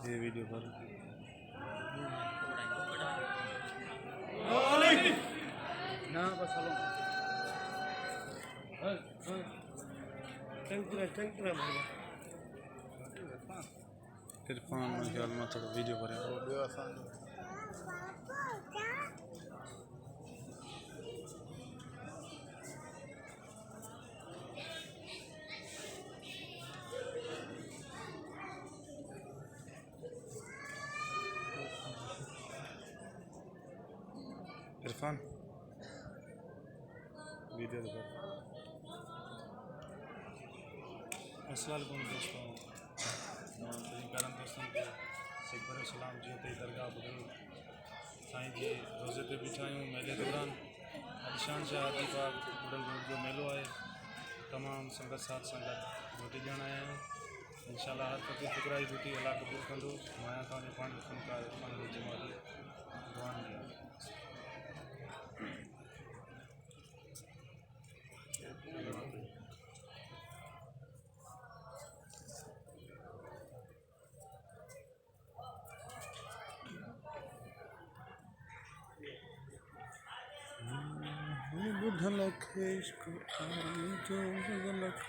ये वीडियो पर ना बस हेलो टैंक पूरा भर इरफान में ख्याल में थोड़ा वीडियो पर इरफान वीडियो पर। अस्सलाम वालेकुम दोस्तों, करम दोस्तों के सिखबर सलाम जी ते दरगाह बुजुर्ग साईं जी रोज़े ते बीठा आहियूं मेले दौरान। निशान शाह हादी पाक बुढ़ल रोड जो मेलो है, तमाम संगत साथ संगत रोटी ॾियण आया आहियूं। इंशाल्लाह हर फ़कीर फ़ुकराई रोटी अल्लाह क़बूल कंदो। माया तव्हांजो पाण फनकार इरफान जमाली दुआन ॾिया। बुध लख इश्क जो बुध लख